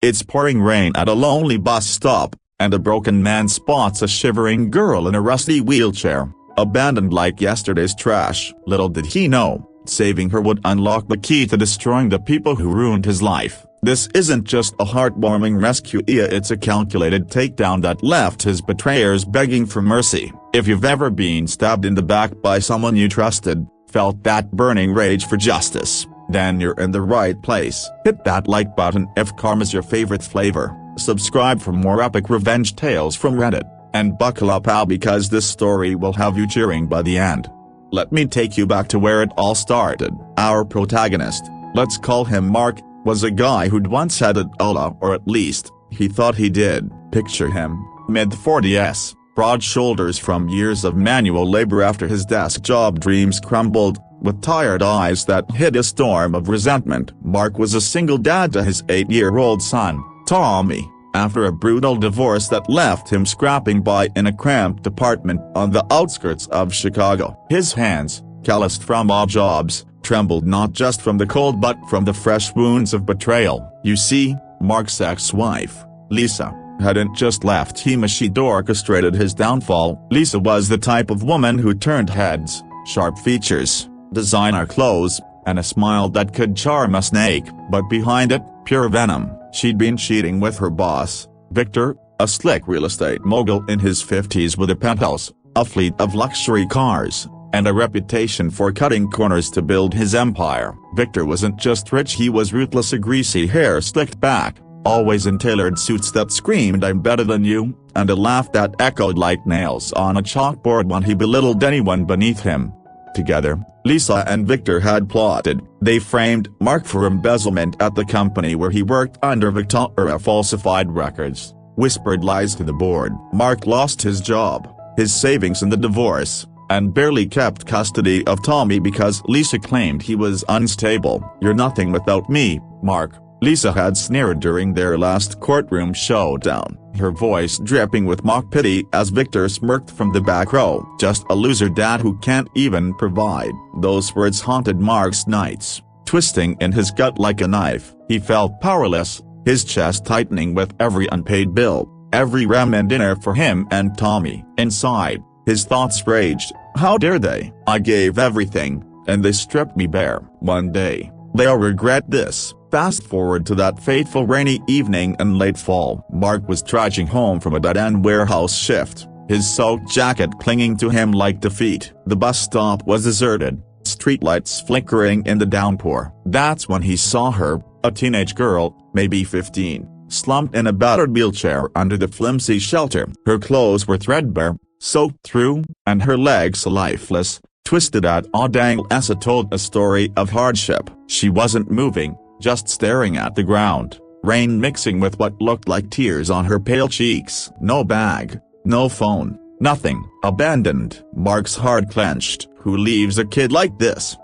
It's pouring rain at a lonely bus stop, and a broken man spots a shivering girl in a rusty wheelchair, abandoned like yesterday's trash. Little did he know, saving her would unlock the key to destroying the people who ruined his life. This isn't just a heartwarming rescue, it's a calculated takedown that left his betrayers begging for mercy. If you've ever been stabbed in the back by someone you trusted, felt that burning rage for justice, then you're in the right place. Hit that like button if karma's your favorite flavor, subscribe for more epic revenge tales from Reddit, and buckle up pal, because this story will have you cheering by the end. Let me take you back to where it all started. Our protagonist, let's call him Mark, was a guy who'd once had it all, or at least, he thought he did. Picture him, mid-40s, broad shoulders from years of manual labor after his desk job dreams crumbled, with tired eyes that hid a storm of resentment. Mark was a single dad to his 8-year-old son, Tommy, after a brutal divorce that left him scrapping by in a cramped apartment on the outskirts of Chicago. His hands, calloused from odd jobs, trembled not just from the cold but from the fresh wounds of betrayal. You see, Mark's ex-wife, Lisa, hadn't just left him, she'd orchestrated his downfall. Lisa was the type of woman who turned heads, sharp features, designer clothes, and a smile that could charm a snake, but behind it, pure venom. She'd been cheating with her boss, Victor, a slick real estate mogul in his 50s with a penthouse, a fleet of luxury cars, and a reputation for cutting corners to build his empire. Victor wasn't just rich, he was ruthless, a greasy hair slicked back, always in tailored suits that screamed "I'm better than you," and a laugh that echoed like nails on a chalkboard when he belittled anyone beneath him. Together, Lisa and Victor had plotted. They framed Mark for embezzlement at the company where he worked under Victoria falsified records, whispered lies to the board. Mark lost his job, his savings in the divorce, and barely kept custody of Tommy because Lisa claimed he was unstable. "You're nothing without me, Mark," Lisa had sneered during their last courtroom showdown, her voice dripping with mock pity as Victor smirked from the back row. "Just a loser dad who can't even provide." Those words haunted Mark's nights, twisting in his gut like a knife. He felt powerless, his chest tightening with every unpaid bill, every ramen dinner for him and Tommy. Inside, his thoughts raged, "How dare they? I gave everything, and they stripped me bare. One day, they'll regret this." Fast forward to that fateful rainy evening in late fall. Mark was trudging home from a dead-end warehouse shift, his soaked jacket clinging to him like defeat. The bus stop was deserted, streetlights flickering in the downpour. That's when he saw her, a teenage girl, maybe 15, slumped in a battered wheelchair under the flimsy shelter. Her clothes were threadbare, soaked through, and her legs lifeless, twisted at odd angles. Asa told a story of hardship. She wasn't moving, just staring at the ground, rain mixing with what looked like tears on her pale cheeks. No bag, no phone, nothing. Abandoned. Mark's heart clenched. Who leaves a kid like this?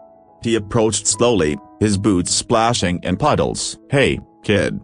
He approached slowly, his boots splashing in puddles. "Hey, kid.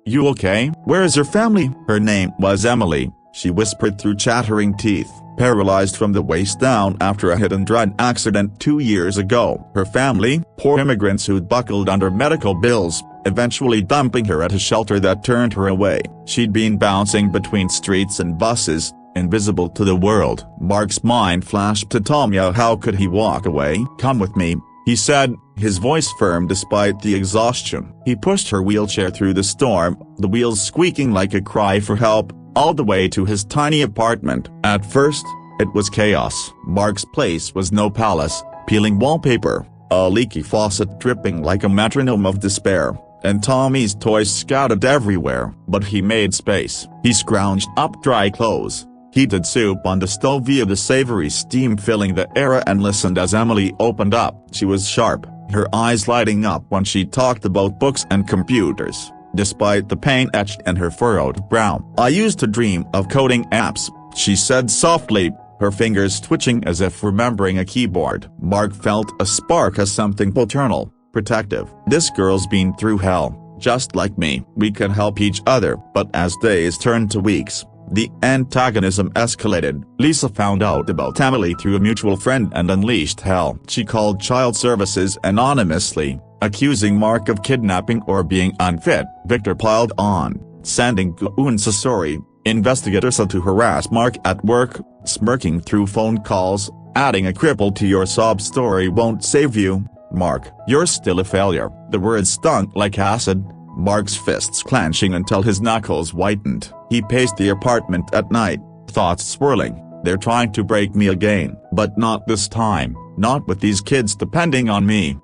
You okay? Where's your family?" Her name was Emily, she whispered through chattering teeth. Paralyzed from the waist down after a hit-and-run accident 2 years ago. Her family, poor immigrants who'd buckled under medical bills, eventually dumping her at a shelter that turned her away. She'd been bouncing between streets and buses, invisible to the world. Mark's mind flashed to Tommy. How could he walk away? "Come with me," he said, his voice firm despite the exhaustion. He pushed her wheelchair through the storm, the wheels squeaking like a cry for help, all the way to his tiny apartment. At first, it was chaos. Mark's place was no palace, peeling wallpaper, a leaky faucet dripping like a metronome of despair, and Tommy's toys scattered everywhere. But he made space. He scrounged up dry clothes, heated soup on the stove via the savory steam filling the air, and listened as Emily opened up. She was sharp, her eyes lighting up when she talked about books and computers, despite the pain etched in her furrowed brow. "I used to dream of coding apps," she said softly, her fingers twitching as if remembering a keyboard. Mark felt a spark of something paternal, protective. "This girl's been through hell, just like me. We can help each other." But as days turned to weeks, the antagonism escalated. Lisa found out about Emily through a mutual friend and unleashed hell. She called child services anonymously, Accusing Mark of kidnapping or being unfit, Victor piled on, sending unnecessary investigators to harass Mark at work, smirking through phone calls, adding a cripple to your sob story won't save you, Mark, you're still a failure. The words stung like acid, Mark's fists clenching until his knuckles whitened. He paced the apartment at night, thoughts swirling. They're trying to break me again, but not this time, not with these kids depending on me.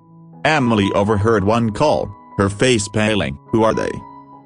Emily overheard one call, her face paling. Who are they?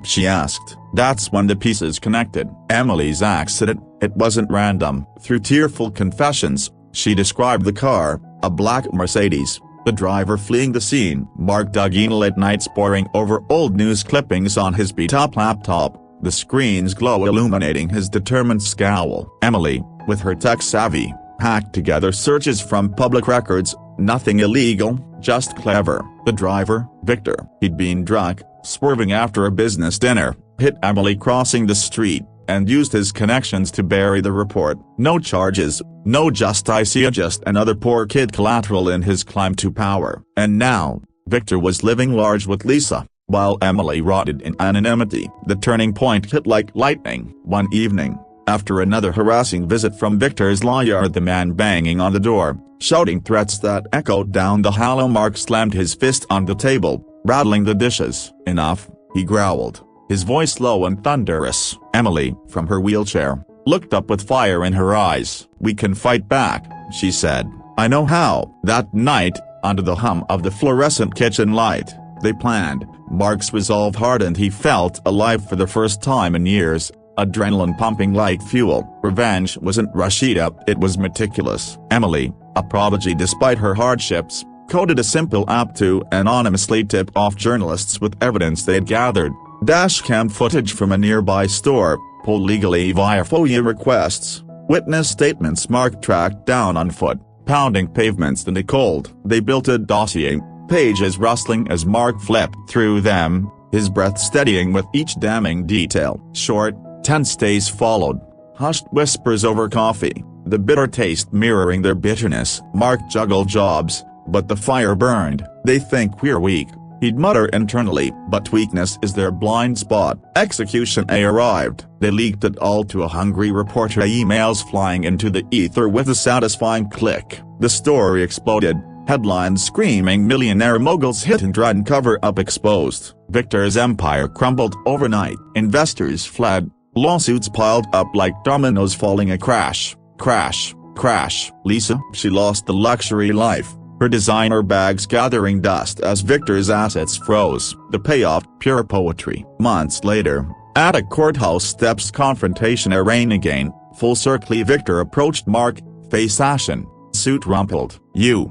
She asked. That's when the pieces connected. Emily's accident, it wasn't random. Through tearful confessions, she described the car, a black Mercedes, the driver fleeing the scene. Mark dug in late nights poring over old news clippings on his beat-up laptop, the screen's glow illuminating his determined scowl. Emily, with her tech-savvy, hacked together searches from public records, nothing illegal, just clever. The driver, Victor, he'd been drunk, swerving after a business dinner, hit Emily crossing the street, and used his connections to bury the report. No charges, no justice, just another poor kid collateral in his climb to power. And now, Victor was living large with Lisa, while Emily rotted in anonymity. The turning point hit like lightning. One evening, after another harassing visit from Victor's lawyer, the man banging on the door, shouting threats that echoed down the hall, Mark slammed his fist on the table, rattling the dishes. Enough, he growled, his voice low and thunderous. Emily, from her wheelchair, looked up with fire in her eyes. We can fight back, she said. I know how. That night, under the hum of the fluorescent kitchen light, they planned. Mark's resolve hardened. He felt alive for the first time in years, adrenaline pumping like fuel. Revenge wasn't Rashida, it was meticulous. Emily, a prodigy despite her hardships, coded a simple app to anonymously tip off journalists with evidence they'd gathered. Dashcam footage from a nearby store, pulled legally via FOIA requests, witness statements Mark tracked down on foot, pounding pavements in the cold. They built a dossier, pages rustling as Mark flipped through them, his breath steadying with each damning detail. Short, tense days followed, hushed whispers over coffee, the bitter taste mirroring their bitterness. Mark juggled jobs, but the fire burned. They think we're weak, he'd mutter internally, but weakness is their blind spot. Execution day arrived. They leaked it all to a hungry reporter, emails flying into the ether with a satisfying click. The story exploded, headlines screaming millionaire mogul's hit and run cover-up exposed. Victor's empire crumbled overnight. Investors fled, lawsuits piled up like dominoes falling. A crash, crash, crash. Lisa, she lost the luxury life, her designer bags gathering dust as Victor's assets froze. The payoff, pure poetry. Months later, at a courthouse steps, confrontation arraigned again, full circle. Victor approached Mark, face ashen, suit rumpled. You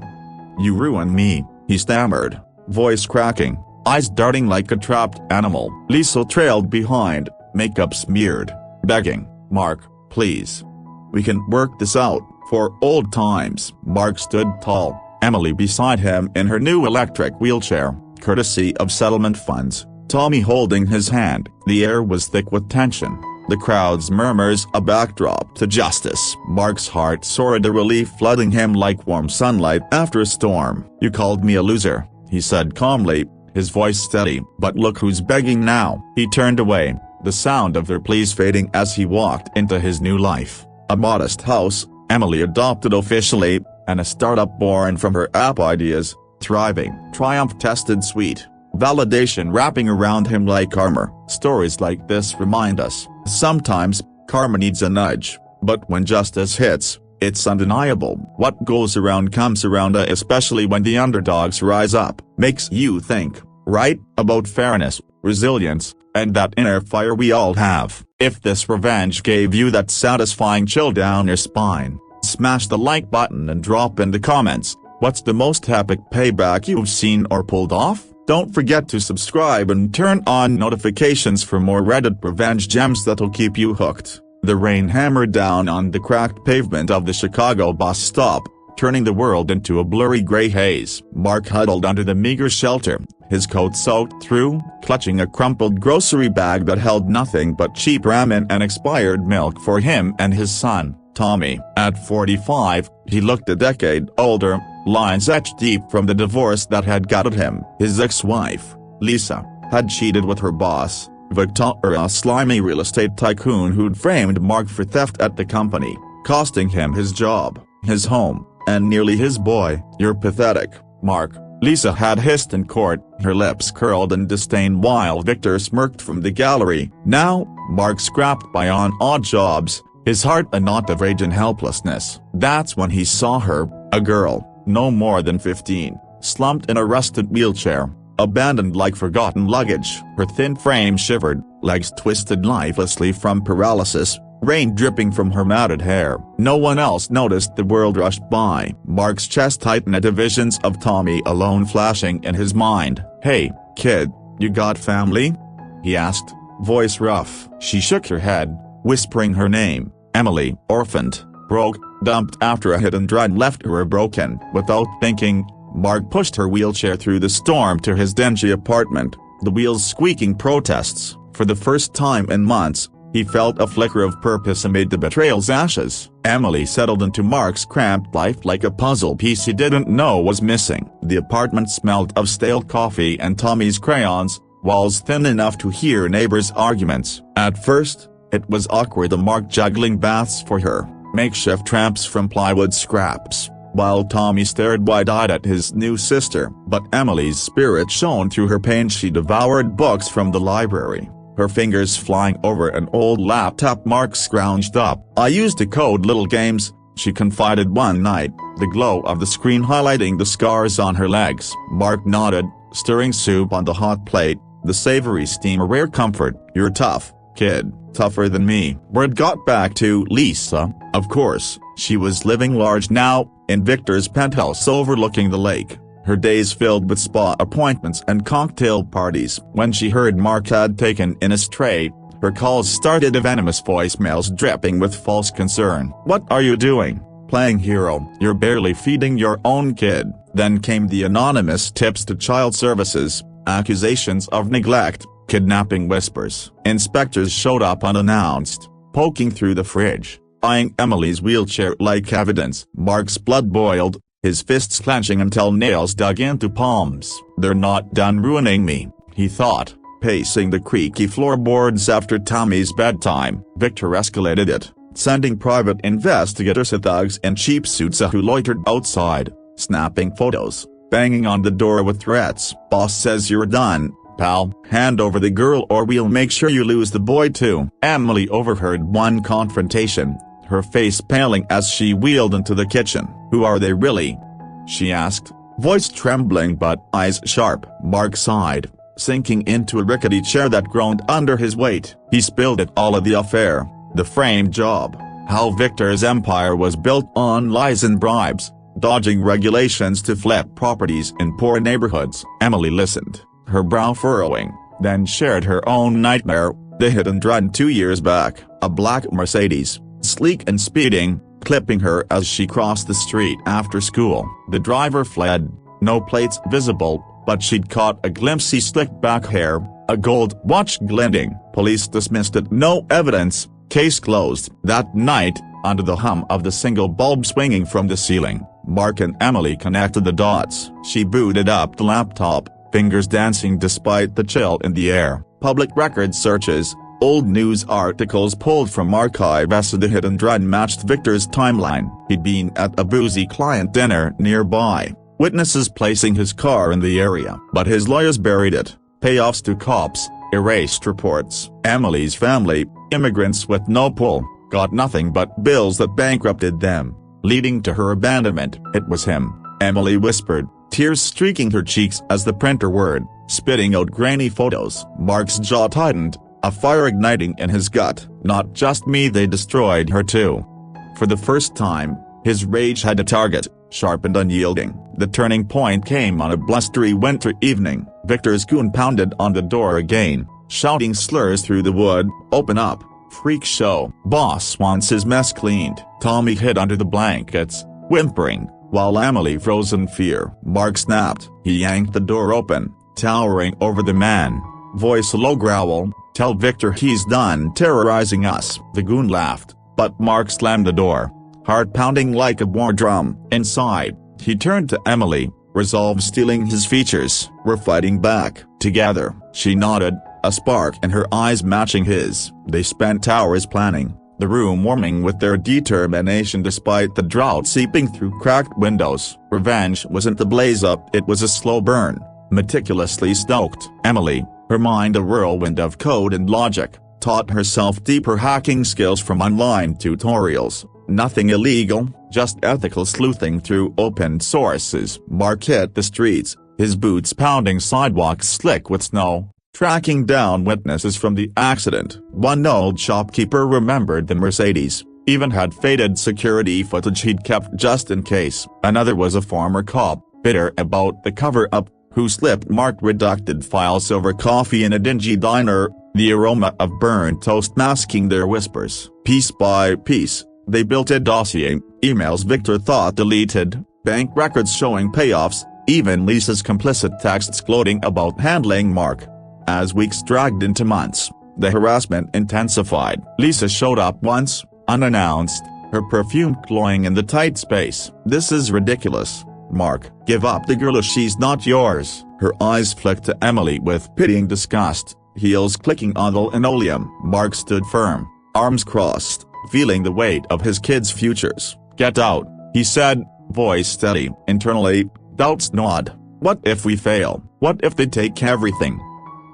ruined me, he stammered, voice cracking, eyes darting like a trapped animal. Lisa trailed behind, makeup smeared, begging, Mark, please. We can work this out, for old times. Mark stood tall, Emily beside him in her new electric wheelchair, courtesy of settlement funds, Tommy holding his hand. The air was thick with tension, the crowd's murmurs a backdrop to justice. Mark's heart soared, a relief flooding him like warm sunlight after a storm. You called me a loser, he said calmly, his voice steady. But look who's begging now. He turned away, the sound of their pleas fading as he walked into his new life. A modest house, Emily adopted officially, and a startup born from her app ideas, thriving. Triumph tested sweet, validation wrapping around him like armor. Stories like this remind us, sometimes, karma needs a nudge, but when justice hits, it's undeniable. What goes around comes around, especially when the underdogs rise up. Makes you think, right, about fairness, resilience, and that inner fire we all have. If this revenge gave you that satisfying chill down your spine, smash the like button and drop in the comments, what's the most epic payback you've seen or pulled off? Don't forget to subscribe and turn on notifications for more Reddit revenge gems that'll keep you hooked. The rain hammered down on the cracked pavement of the Chicago bus stop, turning the world into a blurry gray haze. Mark huddled under the meager shelter, his coat soaked through, clutching a crumpled grocery bag that held nothing but cheap ramen and expired milk for him and his son, Tommy. At 45, he looked a decade older, lines etched deep from the divorce that had gutted him. His ex-wife, Lisa, had cheated with her boss, Victor, a slimy real estate tycoon who'd framed Mark for theft at the company, costing him his job, his home, and nearly his boy. "You're pathetic, Mark," Lisa had hissed in court, her lips curled in disdain while Victor smirked from the gallery. Now, Mark scrapped by on odd jobs, his heart a knot of rage and helplessness. That's when he saw her, a girl, no more than 15, slumped in a rusted wheelchair, abandoned like forgotten luggage. Her thin frame shivered, legs twisted lifelessly from paralysis, rain dripping from her matted hair. No one else noticed. The world rushed by. Mark's chest tightened at the visions of Tommy alone flashing in his mind. "Hey, kid, you got family?" he asked, voice rough. She shook her head, whispering her name. Emily, orphaned, broke, dumped after a hit and run left her broken. Without thinking, Mark pushed her wheelchair through the storm to his dingy apartment, the wheels squeaking protests. For the first time in months, he felt a flicker of purpose amid the betrayal's ashes. Emily settled into Mark's cramped life like a puzzle piece he didn't know was missing. The apartment smelled of stale coffee and Tommy's crayons, walls thin enough to hear neighbors' arguments. At first, it was awkward, the Mark juggling baths for her, makeshift tramps from plywood scraps, while Tommy stared wide-eyed at his new sister. But Emily's spirit shone through her pain. She devoured books from the library, her fingers flying over an old laptop. Mark scrounged up. "I used to code little games," she confided one night, the glow of the screen highlighting the scars on her legs. Mark nodded, stirring soup on the hot plate, the savory steam a rare comfort. "You're tough, kid, tougher than me." Word got back to Lisa, of course. She was living large now, in Victor's penthouse overlooking the lake, her days filled with spa appointments and cocktail parties. When she heard Mark had taken in a stray, her calls started, venomous voicemails dripping with false concern. "What are you doing? Playing hero? You're barely feeding your own kid." Then came the anonymous tips to child services, accusations of neglect, kidnapping whispers. Inspectors showed up unannounced, poking through the fridge, eyeing Emily's wheelchair like evidence. Mark's blood boiled, his fists clenching until nails dug into palms. "They're not done ruining me," he thought, pacing the creaky floorboards after Tommy's bedtime. Victor escalated it, sending private investigators, thugs in cheap suits who loitered outside, snapping photos, banging on the door with threats. "Boss says you're done, pal. Hand over the girl or we'll make sure you lose the boy too." Emily overheard one confrontation, her face paling as she wheeled into the kitchen. "Who are they really?" she asked, voice trembling but eyes sharp. Mark sighed, sinking into a rickety chair that groaned under his weight. He spilled it all of the affair, the framed job, how Victor's empire was built on lies and bribes, dodging regulations to flip properties in poor neighborhoods. Emily listened, her brow furrowing, then shared her own nightmare, the hit and run 2 years back. A black Mercedes, sleek and speeding, clipping her as she crossed the street after school. The driver fled, no plates visible, but she'd caught a glimpse. He slicked back hair, a gold watch glinting. Police dismissed it. No evidence, case closed. That night, under the hum of the single bulb swinging from the ceiling, Mark and Emily connected the dots. She booted up the laptop, fingers dancing despite the chill in the air. Public record searches, old news articles pulled from archives of the hit and run matched Victor's timeline. He'd been at a boozy client dinner nearby, witnesses placing his car in the area. But his lawyers buried it, payoffs to cops, erased reports. Emily's family, immigrants with no pull, got nothing but bills that bankrupted them, leading to her abandonment. "It was him," Emily whispered, tears streaking her cheeks as the printer whirred, spitting out grainy photos. Mark's jaw tightened, a fire igniting in his gut. "Not just me, they destroyed her too." For the first time, his rage had a target, sharp and unyielding. The turning point came on a blustery winter evening. Victor's goon pounded on the door again, shouting slurs through the wood. "Open up, freak show. Boss wants his mess cleaned." Tommy hid under the blankets, whimpering, while Emily froze in fear. Mark snapped. He yanked the door open, towering over the man, voice a low growl, "Tell Victor he's done terrorizing us." The goon laughed, but Mark slammed the door, heart pounding like a war drum. Inside, He turned to Emily, resolve stealing his features. "We're fighting back, together," she nodded, a spark in her eyes matching his. They spent hours planning, the room warming with their determination despite the drought seeping through cracked windows. Revenge wasn't a blaze up, it was a slow burn, meticulously stoked. Emily, her mind a whirlwind of code and logic, taught herself deeper hacking skills from online tutorials. Nothing illegal, just ethical sleuthing through open sources. Mark hit the streets, his boots pounding sidewalks slick with snow, tracking down witnesses from the accident. One old shopkeeper remembered the Mercedes, even had faded security footage he'd kept just in case. Another was a former cop, bitter about the cover-up, who slipped Mark redacted files over coffee in a dingy diner, the aroma of burnt toast masking their whispers. Piece by piece, they built a dossier, emails Victor thought deleted, bank records showing payoffs, even Lisa's complicit texts gloating about handling Mark. As weeks dragged into months, the harassment intensified. Lisa showed up once, unannounced, her perfume cloying in the tight space. "This is ridiculous, Mark. Give up the girl, she's not yours." Her eyes flicked to Emily with pitying disgust, heels clicking on the linoleum. Mark stood firm, arms crossed, feeling the weight of his kids' futures. "Get out," he said, voice steady. Internally, doubts gnawed. What if we fail? What if they take everything?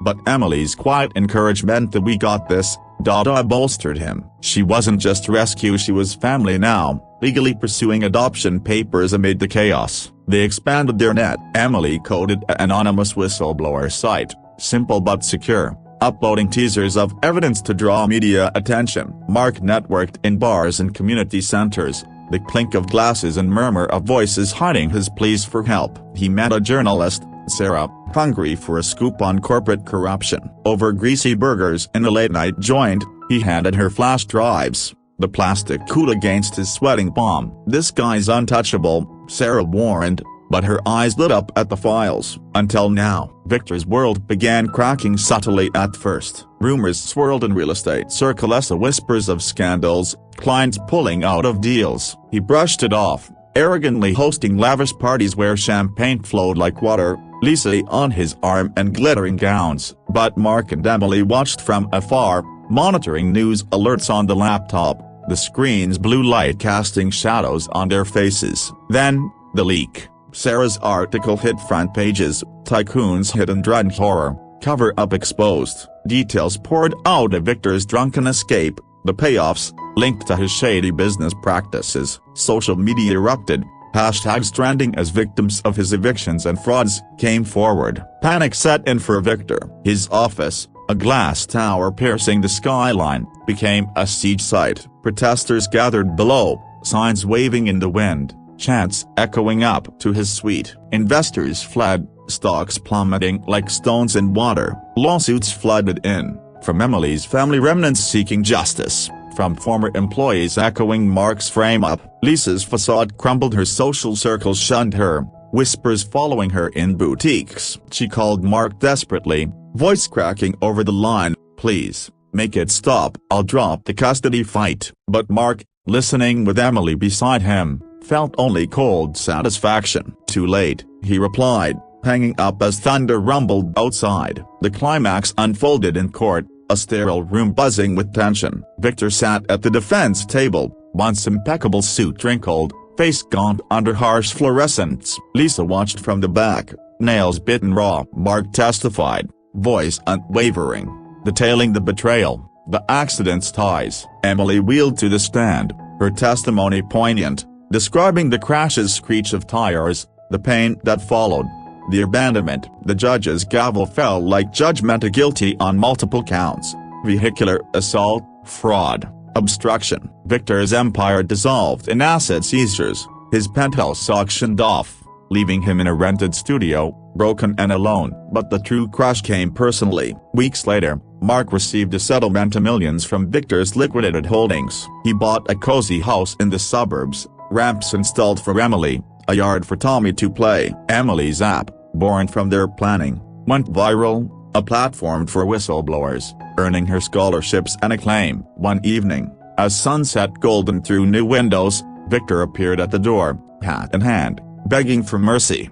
But Emily's quiet encouragement that "we got this," Dada bolstered him. She wasn't just rescue, she was family now, legally pursuing adoption papers amid the chaos. They expanded their net. Emily coded an anonymous whistleblower site, simple but secure, uploading teasers of evidence to draw media attention. Mark networked in bars and community centers, the clink of glasses and murmur of voices hiding his pleas for help. He met a journalist, Sarah, hungry for a scoop on corporate corruption. Over greasy burgers in a late-night joint, he handed her flash drives, the plastic cool against his sweating palm. "This guy's untouchable," Sarah warned, but her eyes lit up at the files. Until now, Victor's world began cracking subtly at first. Rumors swirled in real estate circles, whispers of scandals, clients pulling out of deals. He brushed it off, arrogantly hosting lavish parties where champagne flowed like water, Lisa on his arm and glittering gowns. But Mark and Emily watched from afar, monitoring news alerts on the laptop, the screen's blue light casting shadows on their faces. Then, the leak. Sarah's article hit front pages, Tycoon's hidden dread horror, cover-up exposed, details poured out of Victor's drunken escape, the payoffs, linked to his shady business practices. Social media erupted, hashtags trending as victims of his evictions and frauds came forward. Panic set in for Victor. His office, a glass tower piercing the skyline, became a siege site. Protesters gathered below, signs waving in the wind, chants echoing up to his suite. Investors fled, stocks plummeting like stones in water. Lawsuits flooded in, from Emily's family remnants seeking justice, from former employees echoing Mark's frame-up. Lisa's facade crumbled, her social circle shunned her, whispers following her in boutiques. She called Mark desperately, voice cracking over the line, "Please, make it stop, I'll drop the custody fight." But Mark, listening with Emily beside him, felt only cold satisfaction. "Too late," he replied, hanging up as thunder rumbled outside. The climax unfolded in court, a sterile room buzzing with tension. Victor sat at the defense table, once impeccable suit wrinkled, face gaunt under harsh fluorescents. Lisa watched from the back, nails bitten raw. Mark testified, voice unwavering, detailing the betrayal, the accident's ties. Emily wheeled to the stand, her testimony poignant, describing the crash's screech of tires, the pain that followed, the abandonment. The judge's gavel fell like judgment, guilty on multiple counts: vehicular assault, fraud, obstruction. Victor's empire dissolved in asset seizures, his penthouse auctioned off, leaving him in a rented studio, broken and alone. But the true crash came personally. Weeks later, Mark received a settlement of millions from Victor's liquidated holdings. He bought a cozy house in the suburbs, ramps installed for Emily, a yard for Tommy to play. Emily's app, born from their planning, went viral, a platform for whistleblowers, earning her scholarships and acclaim. One evening, as sunset golden through new windows, Victor appeared at the door, hat in hand, begging for mercy.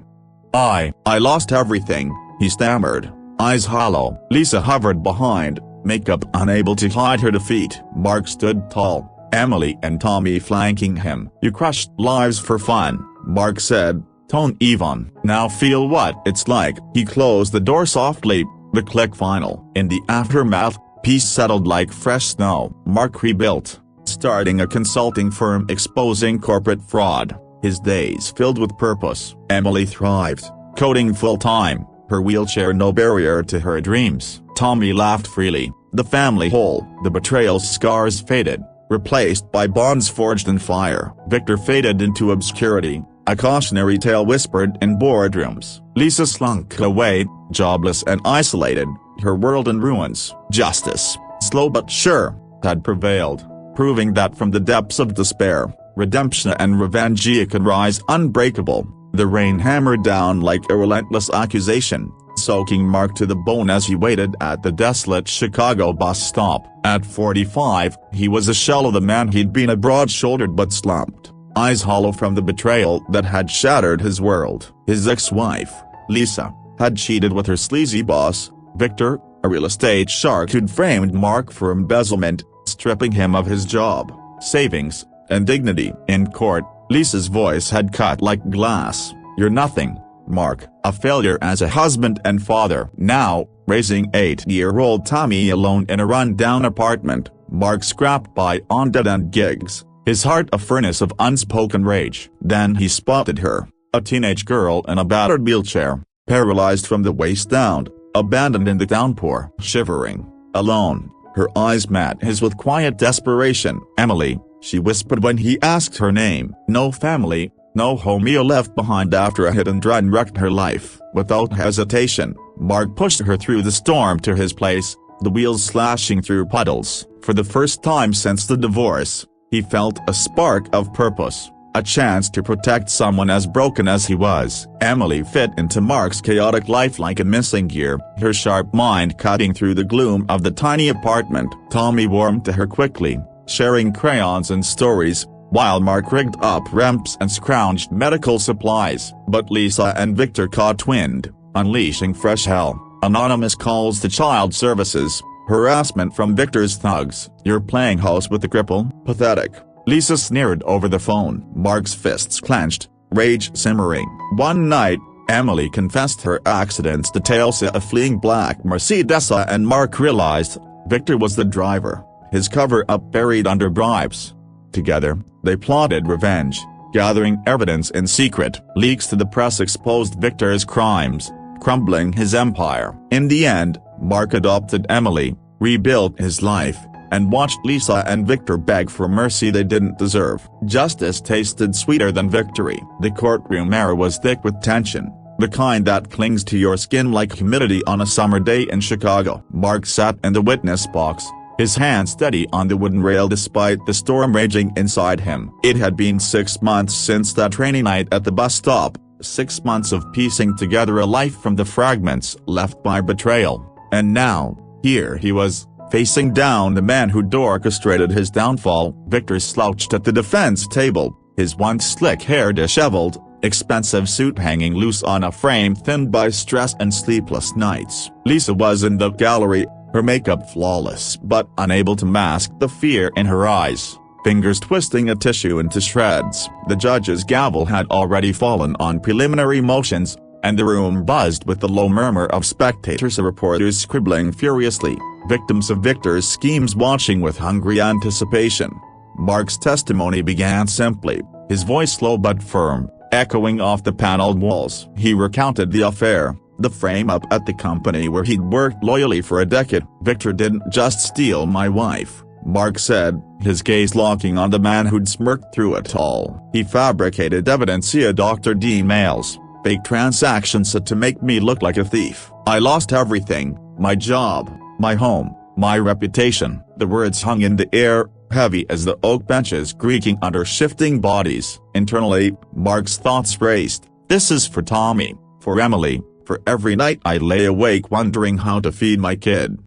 I lost everything," he stammered, eyes hollow. Lisa hovered behind, makeup unable to hide her defeat. Mark stood tall, Emily and Tommy flanking him. "You crushed lives for fun," Mark said, tone even. "Now feel what it's like." He closed the door softly, the click final. In the aftermath, peace settled like fresh snow. Mark rebuilt, starting a consulting firm exposing corporate fraud, his days filled with purpose. Emily thrived, coding full-time, her wheelchair no barrier to her dreams. Tommy laughed freely, the family whole. The betrayal's scars faded, replaced by bonds forged in fire. Victor faded into obscurity, a cautionary tale whispered in boardrooms. Lisa slunk away, jobless and isolated, her world in ruins. Justice, slow but sure, had prevailed, proving that from the depths of despair, redemption and revenge could rise unbreakable. The rain hammered down like a relentless accusation, soaking Mark to the bone as he waited at the desolate Chicago bus stop. At 45, he was a shell of the man he'd been, a broad-shouldered but slumped, eyes hollow from the betrayal that had shattered his world. His ex-wife, Lisa, had cheated with her sleazy boss, Victor, a real estate shark who'd framed Mark for embezzlement, stripping him of his job, savings, and dignity. In court, Lisa's voice had cut like glass. "You're nothing, Mark, a failure as a husband and father." Now, raising 8-year-old Tommy alone in a run-down apartment, Mark scrapped by on dead-end gigs, his heart a furnace of unspoken rage. Then he spotted her, a teenage girl in a battered wheelchair, paralyzed from the waist down, abandoned in the downpour. Shivering, alone, her eyes met his with quiet desperation. "Emily," she whispered when he asked her name. "No family, no home. You left behind after a hit-and-run wrecked her life." Without hesitation, Mark pushed her through the storm to his place, the wheels slashing through puddles. For the first time since the divorce, he felt a spark of purpose, a chance to protect someone as broken as he was. Emily fit into Mark's chaotic life like a missing gear, her sharp mind cutting through the gloom of the tiny apartment. Tommy warmed to her quickly, sharing crayons and stories, while Mark rigged up ramps and scrounged medical supplies. But Lisa and Victor caught wind, unleashing fresh hell. Anonymous calls to child services, harassment from Victor's thugs. "You're playing house with the cripple? Pathetic," Lisa sneered over the phone. Mark's fists clenched, rage simmering. One night, Emily confessed her accidents details, a fleeing black Mercedes, and Mark realized Victor was the driver, his cover-up buried under bribes. Together, they plotted revenge, gathering evidence in secret. Leaks to the press exposed Victor's crimes, crumbling his empire. In the end, Mark adopted Emily, rebuilt his life, and watched Lisa and Victor beg for mercy they didn't deserve. Justice tasted sweeter than victory. The courtroom air was thick with tension, the kind that clings to your skin like humidity on a summer day in Chicago. Mark sat in the witness box, his hand steady on the wooden rail despite the storm raging inside him. It had been 6 months since that rainy night at the bus stop, 6 months of piecing together a life from the fragments left by betrayal. And now, here he was, facing down the man who'd orchestrated his downfall. Victor slouched at the defense table, his once slick hair disheveled, expensive suit hanging loose on a frame thinned by stress and sleepless nights. Lisa was in the gallery, her makeup flawless but unable to mask the fear in her eyes, fingers twisting a tissue into shreds. The judge's gavel had already fallen on preliminary motions, and the room buzzed with the low murmur of spectators and reporters scribbling furiously, victims of Victor's schemes watching with hungry anticipation. Mark's testimony began simply, his voice slow but firm, echoing off the paneled walls. He recounted the affair, the frame-up at the company where he'd worked loyally for a decade. "Victor didn't just steal my wife," Mark said, his gaze locking on the man who'd smirked through it all. "He fabricated evidence via doctored emails, fake transactions to make me look like a thief. I lost everything, my job, my home, my reputation." The words hung in the air, heavy as the oak benches creaking under shifting bodies. Internally, Mark's thoughts raced. This is for Tommy, for Emily, for every night I lay awake wondering how to feed my kid.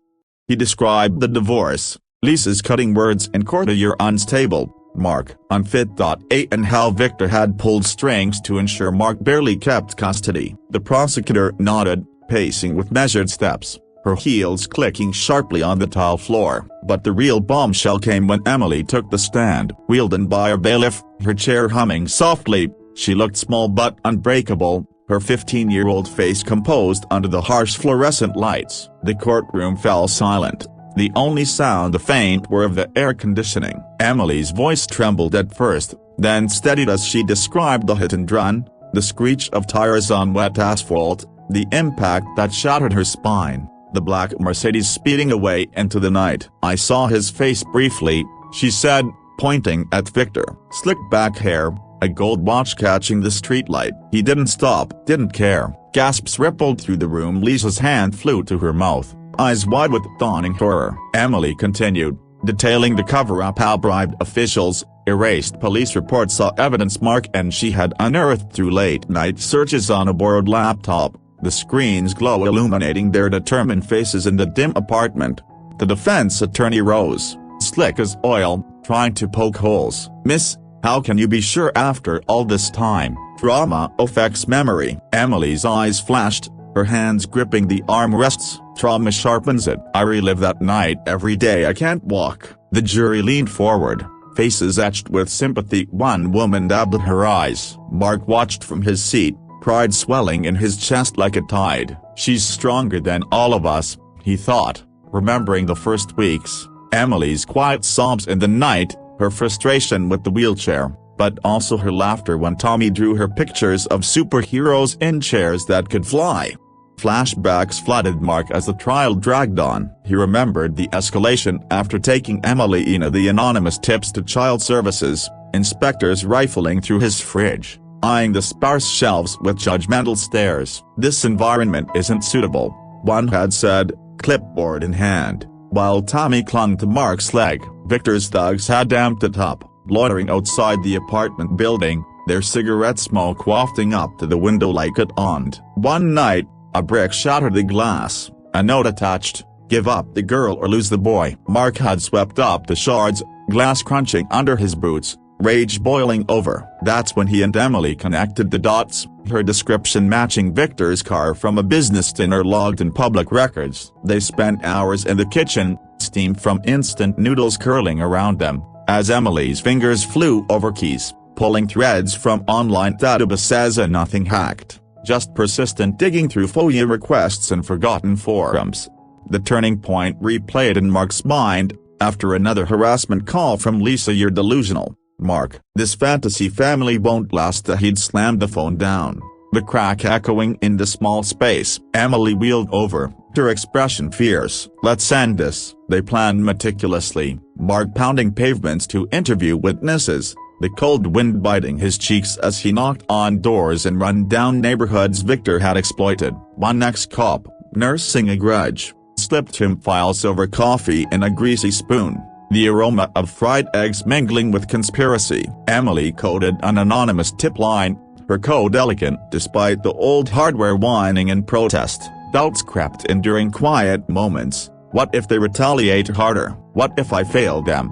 He described the divorce, Lisa's cutting words in court. "You're unstable, Mark, unfit. 8 And how Victor had pulled strings to ensure Mark barely kept custody. The prosecutor nodded, pacing with measured steps, her heels clicking sharply on the tile floor. But the real bombshell came when Emily took the stand. Wheeled in by a bailiff, her chair humming softly, she looked small but unbreakable, her 15-year-old face composed under the harsh fluorescent lights. The courtroom fell silent. The only sound the faint whir of the air conditioning. Emily's voice trembled at first, then steadied as she described the hit and run, the screech of tires on wet asphalt, the impact that shattered her spine, the black Mercedes speeding away into the night. I saw his face briefly, she said, pointing at Victor. Slicked back hair, a gold watch catching the streetlight. He didn't stop, didn't care. Gasps rippled through the room. Lisa's hand flew to her mouth, eyes wide with dawning horror. Emily continued, detailing the cover-up, how bribed officials, erased police reports, saw evidence Mark and she had unearthed through late-night searches on a borrowed laptop, the screen's glow illuminating their determined faces in the dim apartment. The defense attorney rose, slick as oil, trying to poke holes. Miss, how can you be sure after all this time? Trauma affects memory. Emily's eyes flashed, her hands gripping the armrests. Trauma sharpens it. I relive that night every day I can't walk. The jury leaned forward, faces etched with sympathy. One woman dabbed at her eyes. Mark watched from his seat, pride swelling in his chest like a tide. She's stronger than all of us, he thought, remembering the first weeks. Emily's quiet sobs in the night, her frustration with the wheelchair, but also her laughter when Tommy drew her pictures of superheroes in chairs that could fly. Flashbacks flooded Mark as the trial dragged on. He remembered the escalation after taking Emily in the anonymous tips to child services, inspectors rifling through his fridge, eyeing the sparse shelves with judgmental stares. This environment isn't suitable, one had said, clipboard in hand. While Tommy clung to Mark's leg, Victor's thugs had amped it up, loitering outside the apartment building, their cigarette smoke wafting up to the window like it owned. One night, a brick shattered the glass, a note attached, "Give up the girl or lose the boy." Mark had swept up the shards, glass crunching under his boots, rage boiling over. That's when he and Emily connected the dots, her description matching Victor's car from a business dinner logged in public records. They spent hours in the kitchen, steam from instant noodles curling around them, as Emily's fingers flew over keys, pulling threads from online databases and nothing hacked, just persistent digging through FOIA requests and forgotten forums. The turning point replayed in Mark's mind, after another harassment call from Lisa. "You're delusional, Mark. This fantasy family won't last." He'd slammed the phone down, the crack echoing in the small space. Emily wheeled over, her expression fierce. "Let's end this." They planned meticulously, Mark pounding pavements to interview witnesses, the cold wind biting his cheeks as he knocked on doors in run-down neighborhoods Victor had exploited. One ex-cop, nursing a grudge, slipped him files over coffee in a greasy spoon, the aroma of fried eggs mingling with conspiracy. Emily coded an anonymous tip line, her code elegant despite the old hardware whining in protest. Doubts crept in during quiet moments. What if they retaliate harder? What if I fail them?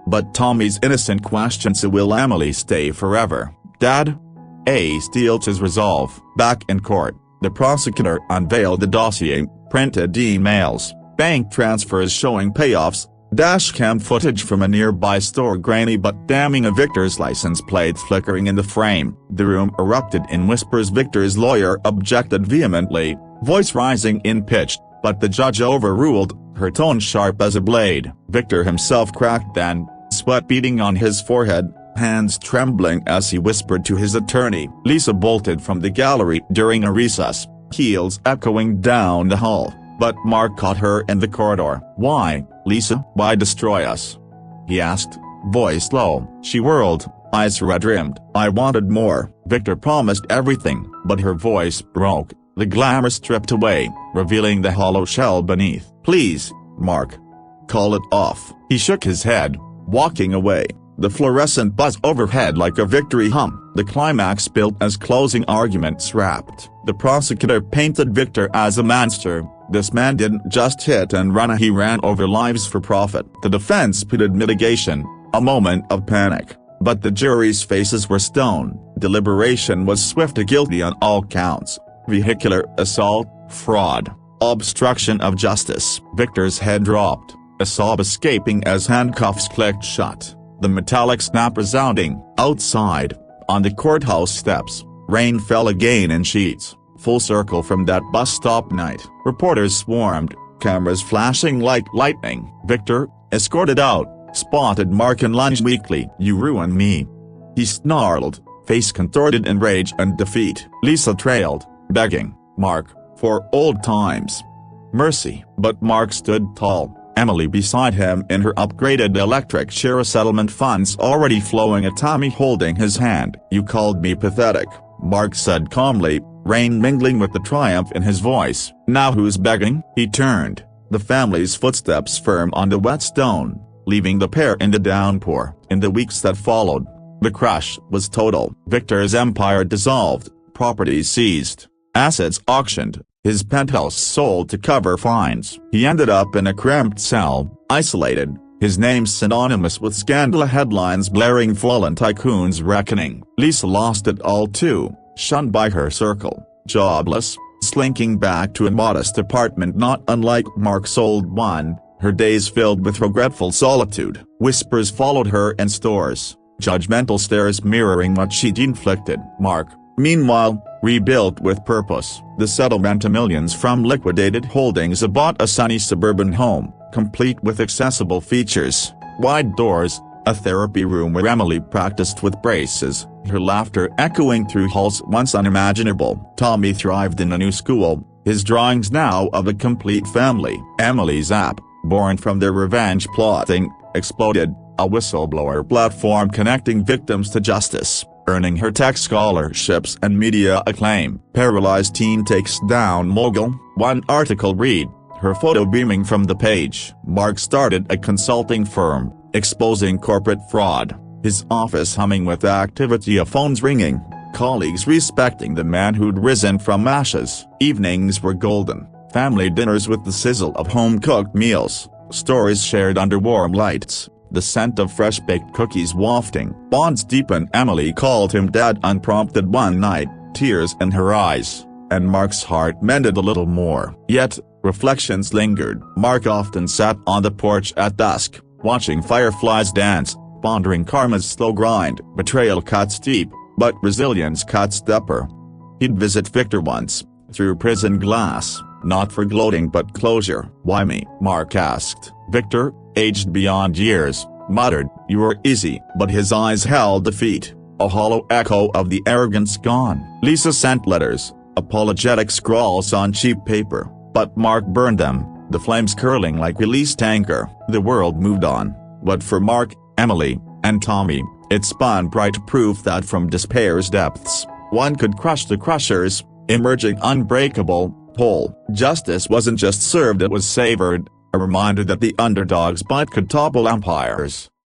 But Tommy's innocent questions: will Emily stay forever, Dad? Steeled his resolve. Back in court, the prosecutor unveiled the dossier, printed emails, bank transfers showing payoffs, dashcam footage from a nearby store, grainy but damning of Victor's license plate flickering in the frame. The room erupted in whispers. Victor's lawyer objected vehemently, voice rising in pitch, but the judge overruled, her tone sharp as a blade. Victor himself cracked then, sweat beading on his forehead, hands trembling as he whispered to his attorney. Lisa bolted from the gallery during a recess, heels echoing down the hall, but Mark caught her in the corridor. "Why, Lisa? Why destroy us?" he asked, voice low. She whirled, eyes red-rimmed. "I wanted more." Victor promised everything, but her voice broke, the glamour stripped away, revealing the hollow shell beneath. "Please, Mark. Call it off." He shook his head, walking away, the fluorescent buzz overhead like a victory hum. The climax built as closing arguments wrapped. The prosecutor painted Victor as a monster. This man didn't just hit and run, he ran over lives for profit. The defense pleaded mitigation, A moment of panic, but the jury's faces were stone. Deliberation was swift. Guilty on all counts: vehicular assault, fraud, obstruction of justice. Victor's head dropped, a sob escaping as handcuffs clicked shut, the metallic snap resounding. Outside, on the courthouse steps, rain fell again in sheets, full circle from that bus stop night. Reporters swarmed, cameras flashing like lightning. Victor, escorted out, spotted Mark and lunged weakly. "You ruined me," he snarled, face contorted in rage and defeat. Lisa trailed, begging, "Mark, for old times. Mercy." But Mark stood tall, Emily beside him in her upgraded electric chair, settlement funds already flowing, a Tommy holding his hand. "You called me pathetic," Mark said calmly, rain mingling with the triumph in his voice. "Now who's begging?" He turned, the family's footsteps firm on the wet stone, leaving the pair in the downpour. In the weeks that followed, the crash was total. Victor's empire dissolved, property seized, assets auctioned, his penthouse sold to cover fines. He ended up in a cramped cell, isolated, his name synonymous with scandal headlines blaring, fallen tycoon's reckoning. Lisa lost it all too, shunned by her circle, jobless, slinking back to a modest apartment not unlike Mark's old one, her days filled with regretful solitude. Whispers followed her in stores, judgmental stares mirroring what she'd inflicted. Mark, meanwhile, rebuilt with purpose. The settlement of millions from liquidated holdings bought a sunny suburban home, complete with accessible features, wide doors, a therapy room where Emily practiced with braces, her laughter echoing through halls once unimaginable. Tommy thrived in a new school, his drawings now of a complete family. Emily's app, born from their revenge plotting, exploded, a whistleblower platform connecting victims to justice, earning her tech scholarships and media acclaim. Paralyzed teen takes down mogul, one article read, her photo beaming from the page. Mark started a consulting firm, exposing corporate fraud, his office humming with activity, of phones ringing, colleagues respecting the man who'd risen from ashes. Evenings were golden, family dinners with the sizzle of home-cooked meals, stories shared under warm lights, the scent of fresh-baked cookies wafting. Bonds deepened. Emily called him dad unprompted one night, tears in her eyes, and Mark's heart mended a little more. Yet, reflections lingered. Mark often sat on the porch at dusk, watching fireflies dance, pondering karma's slow grind. Betrayal cuts deep, but resilience cuts deeper. He'd visit Victor once, through prison glass, not for gloating but closure. "Why me?" Mark asked. Victor, aged beyond years, muttered, "You were easy." But his eyes held defeat, a hollow echo of the arrogance gone. Lisa sent letters, apologetic scrawls on cheap paper, but Mark burned them, the flames curling like released anchor. The world moved on, but for Mark, Emily, and Tommy, it spun bright proof that from despair's depths, one could crush the crushers, emerging unbreakable, whole. Justice wasn't just served, it was savored, a reminder that the underdog's bite could topple empires.